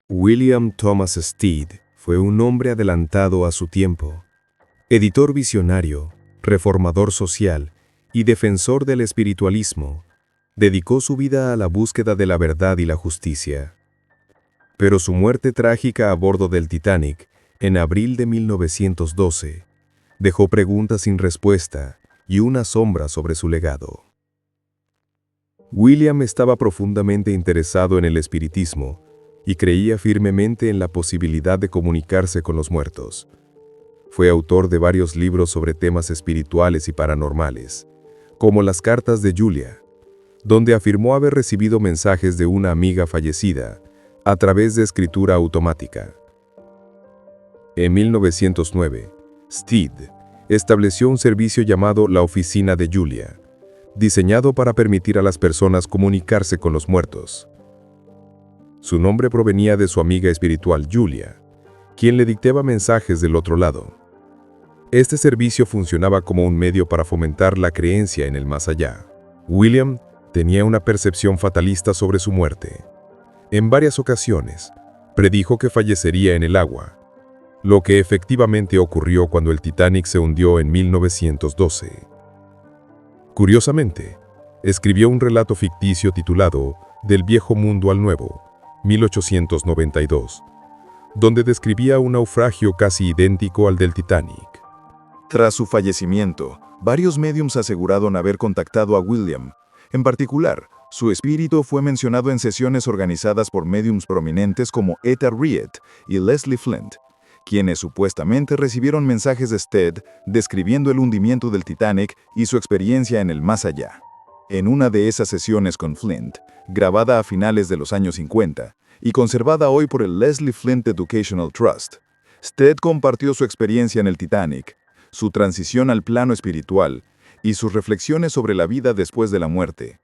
William Thomas Stead fue un hombre adelantado a su tiempo, editor visionario, reformador social y defensor del espiritualismo. Dedicó su vida a la búsqueda de la verdad y la justicia. Pero su muerte trágica a bordo del Titanic, en abril de 1912, dejó preguntas sin respuesta y una sombra sobre su legado. William estaba profundamente interesado en el espiritismo y creía firmemente en la posibilidad de comunicarse con los muertos. Fue autor de varios libros sobre temas espirituales y paranormales, como Las cartas de Julia, donde afirmó haber recibido mensajes de una amiga fallecida a través de escritura automática. En 1909, Stead estableció un servicio llamado la Oficina de Julia, diseñado para permitir a las personas comunicarse con los muertos. Su nombre provenía de su amiga espiritual Julia, quien le dictaba mensajes del otro lado. Este servicio funcionaba como un medio para fomentar la creencia en el más allá. William tenía una percepción fatalista sobre su muerte. En varias ocasiones, predijo que fallecería en el agua, lo que efectivamente ocurrió cuando el Titanic se hundió en 1912. Curiosamente, escribió un relato ficticio titulado Del viejo mundo al nuevo, 1892, donde describía un naufragio casi idéntico al del Titanic. Tras su fallecimiento, varios médiums aseguraron haber contactado a William. En particular, su espíritu fue mencionado en sesiones organizadas por médiums prominentes como Etta Reed y Leslie Flint, quienes supuestamente recibieron mensajes de Stead describiendo el hundimiento del Titanic y su experiencia en el más allá. En una de esas sesiones con Flint, grabada a finales de los años 50 y conservada hoy por el Leslie Flint Educational Trust, Stead compartió su experiencia en el Titanic, su transición al plano espiritual y sus reflexiones sobre la vida después de la muerte.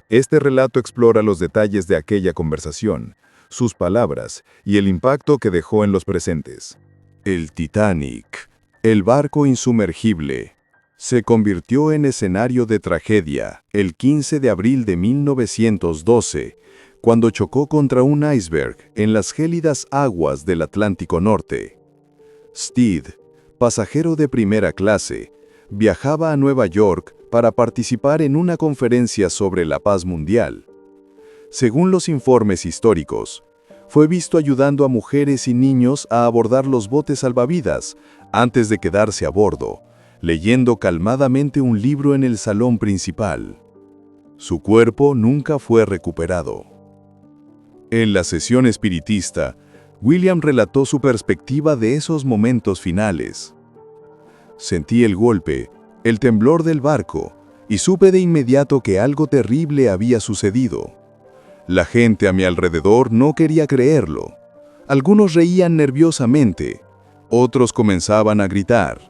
Este relato explora los detalles de aquella conversación, sus palabras y el impacto que dejó en los presentes. El Titanic, el barco insumergible, se convirtió en escenario de tragedia el 15 de abril de 1912, cuando chocó contra un iceberg en las gélidas aguas del Atlántico Norte. Stead, pasajero de primera clase, viajaba a Nueva York para participar en una conferencia sobre la paz mundial. Según los informes históricos, fue visto ayudando a mujeres y niños a abordar los botes salvavidas antes de quedarse a bordo, leyendo calmadamente un libro en el salón principal. Su cuerpo nunca fue recuperado. En la sesión espiritista, William relató su perspectiva de esos momentos finales. Sentí el golpe, el temblor del barco, y supe de inmediato que algo terrible había sucedido. La gente a mi alrededor no quería creerlo. Algunos reían nerviosamente, otros comenzaban a gritar.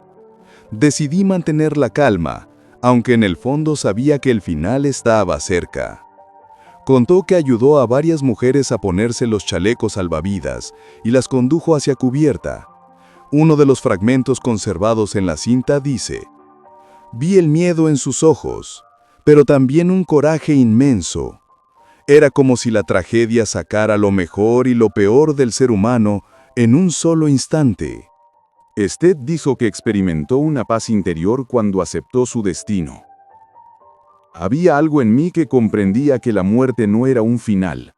Decidí mantener la calma, aunque en el fondo sabía que el final estaba cerca. Contó que ayudó a varias mujeres a ponerse los chalecos salvavidas y las condujo hacia cubierta. Uno de los fragmentos conservados en la cinta dice: «Vi el miedo en sus ojos, pero también un coraje inmenso. Era como si la tragedia sacara lo mejor y lo peor del ser humano en un solo instante». Stead dijo que experimentó una paz interior cuando aceptó su destino. Había algo en mí que comprendía que la muerte no era un final.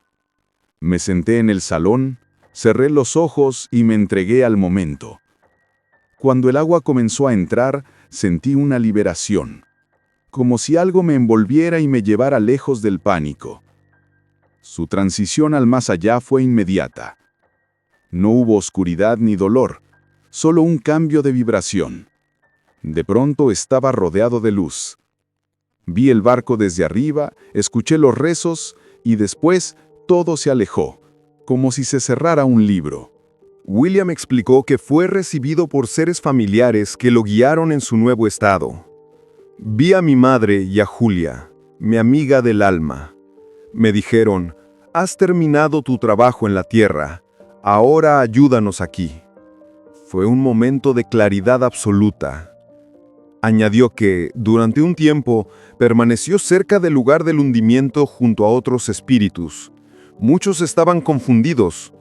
Me senté en el salón, cerré los ojos y me entregué al momento. Cuando el agua comenzó a entrar, sentí una liberación, como si algo me envolviera y me llevara lejos del pánico. Su transición al más allá fue inmediata. No hubo oscuridad ni dolor, solo un cambio de vibración. De pronto estaba rodeado de luz. Vi el barco desde arriba, escuché los rezos y después todo se alejó, como si se cerrara un libro. William explicó que fue recibido por seres familiares que lo guiaron en su nuevo estado. Vi a mi madre y a Julia, mi amiga del alma. Me dijeron: «Has terminado tu trabajo en la tierra, ahora ayúdanos aquí». Fue un momento de claridad absoluta. Añadió que, durante un tiempo, permaneció cerca del lugar del hundimiento junto a otros espíritus. Muchos estaban confundidos.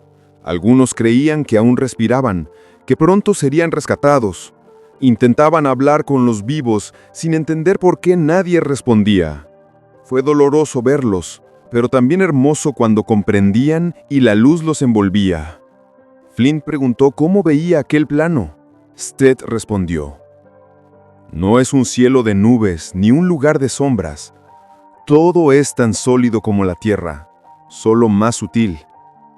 Algunos creían que aún respiraban, que pronto serían rescatados. Intentaban hablar con los vivos sin entender por qué nadie respondía. Fue doloroso verlos, pero también hermoso cuando comprendían y la luz los envolvía. Flint preguntó cómo veía aquel plano. Stead respondió: «No es un cielo de nubes ni un lugar de sombras. Todo es tan sólido como la tierra, solo más sutil.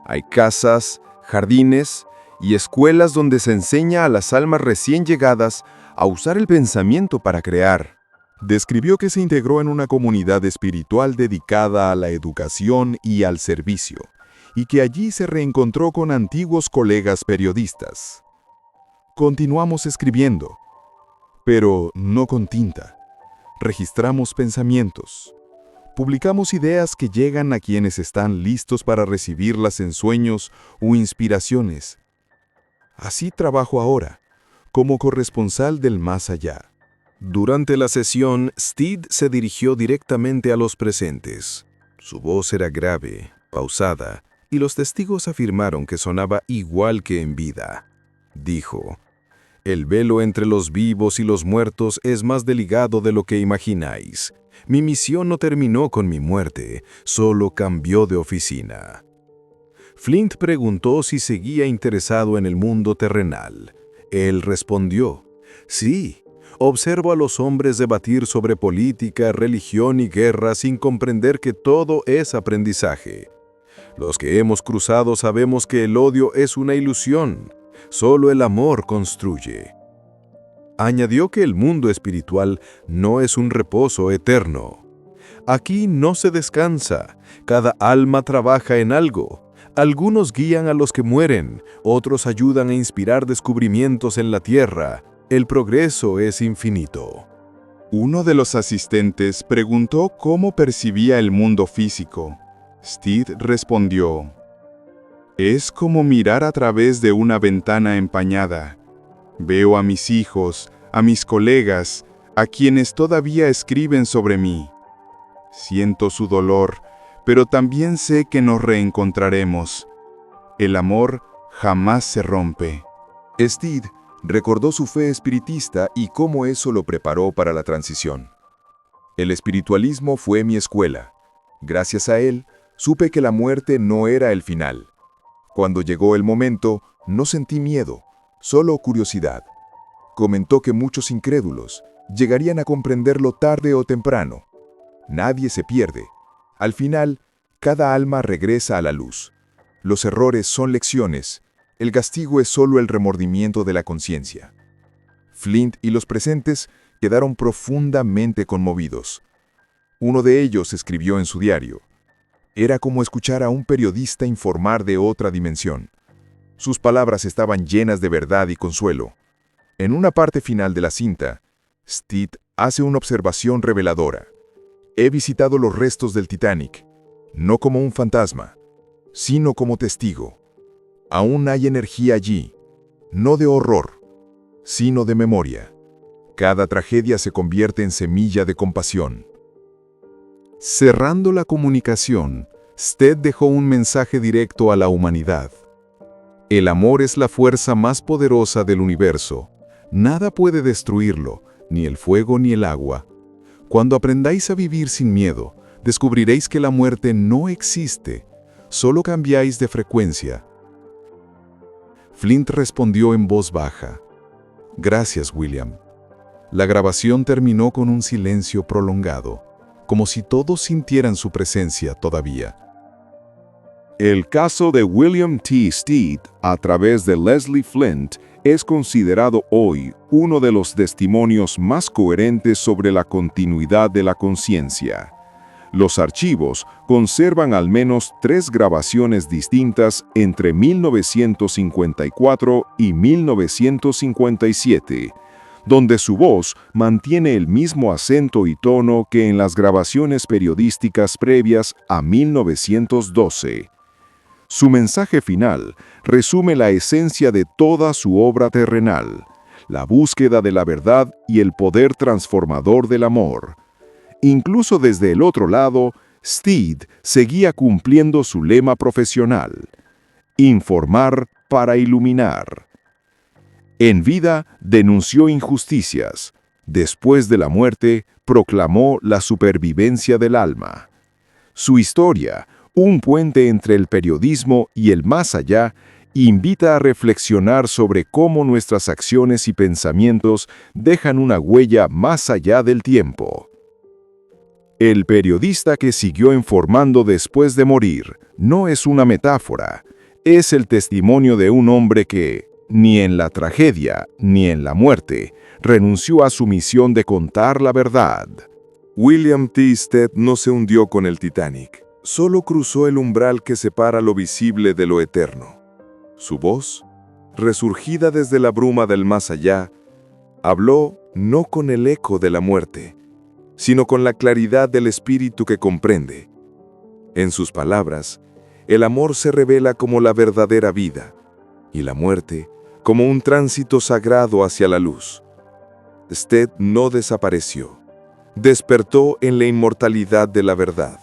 Hay casas, jardines y escuelas donde se enseña a las almas recién llegadas a usar el pensamiento para crear». Describió que se integró en una comunidad espiritual dedicada a la educación y al servicio, y que allí se reencontró con antiguos colegas periodistas. Continuamos escribiendo, pero no con tinta. Registramos pensamientos. Publicamos ideas que llegan a quienes están listos para recibirlas en sueños o inspiraciones. Así trabajo ahora, como corresponsal del más allá. Durante la sesión, Stead se dirigió directamente a los presentes. Su voz era grave, pausada, y los testigos afirmaron que sonaba igual que en vida. Dijo: «El velo entre los vivos y los muertos es más delgado de lo que imagináis. Mi misión no terminó con mi muerte, solo cambió de oficina». Flint preguntó si seguía interesado en el mundo terrenal. Él respondió: «Sí. Observo a los hombres debatir sobre política, religión y guerra sin comprender que todo es aprendizaje. Los que hemos cruzado sabemos que el odio es una ilusión. Solo el amor construye». Añadió que el mundo espiritual no es un reposo eterno. Aquí no se descansa. Cada alma trabaja en algo. Algunos guían a los que mueren, otros ayudan a inspirar descubrimientos en la tierra. El progreso es infinito. Uno de los asistentes preguntó cómo percibía el mundo físico. Stead respondió: «Es como mirar a través de una ventana empañada. Veo a mis hijos, a mis colegas, a quienes todavía escriben sobre mí. Siento su dolor, pero también sé que nos reencontraremos. El amor jamás se rompe». Stead recordó su fe espiritista y cómo eso lo preparó para la transición. «El espiritualismo fue mi escuela. Gracias a él, supe que la muerte no era el final. Cuando llegó el momento, no sentí miedo, solo curiosidad». Comentó que muchos incrédulos llegarían a comprenderlo tarde o temprano. Nadie se pierde. Al final, cada alma regresa a la luz. Los errores son lecciones. El castigo es solo el remordimiento de la conciencia. Flint y los presentes quedaron profundamente conmovidos. Uno de ellos escribió en su diario: «Era como escuchar a un periodista informar de otra dimensión. Sus palabras estaban llenas de verdad y consuelo». En una parte final de la cinta, Stead hace una observación reveladora. «He visitado los restos del Titanic, no como un fantasma, sino como testigo. Aún hay energía allí, no de horror, sino de memoria. Cada tragedia se convierte en semilla de compasión». Cerrando la comunicación, Stead dejó un mensaje directo a la humanidad. «El amor es la fuerza más poderosa del universo. Nada puede destruirlo, ni el fuego ni el agua. Cuando aprendáis a vivir sin miedo, descubriréis que la muerte no existe, solo cambiáis de frecuencia». Flint respondió en voz baja: «Gracias, William». La grabación terminó con un silencio prolongado, como si todos sintieran su presencia todavía. El caso de William T. Stead, a través de Leslie Flint, es considerado hoy uno de los testimonios más coherentes sobre la continuidad de la conciencia. Los archivos conservan al menos 3 grabaciones distintas entre 1954 y 1957, donde su voz mantiene el mismo acento y tono que en las grabaciones periodísticas previas a 1912. Su mensaje final resume la esencia de toda su obra terrenal, la búsqueda de la verdad y el poder transformador del amor. Incluso desde el otro lado, Stead seguía cumpliendo su lema profesional: informar para iluminar. En vida denunció injusticias. Después de la muerte, proclamó la supervivencia del alma. Su historia, un puente entre el periodismo y el más allá, invita a reflexionar sobre cómo nuestras acciones y pensamientos dejan una huella más allá del tiempo. El periodista que siguió informando después de morir no es una metáfora, es el testimonio de un hombre que, ni en la tragedia ni en la muerte, renunció a su misión de contar la verdad. William T. Stead no se hundió con el Titanic, solo cruzó el umbral que separa lo visible de lo eterno. Su voz, resurgida desde la bruma del más allá, habló no con el eco de la muerte, sino con la claridad del espíritu que comprende. En sus palabras, el amor se revela como la verdadera vida, y la muerte como un tránsito sagrado hacia la luz. Stead no desapareció, despertó en la inmortalidad de la verdad.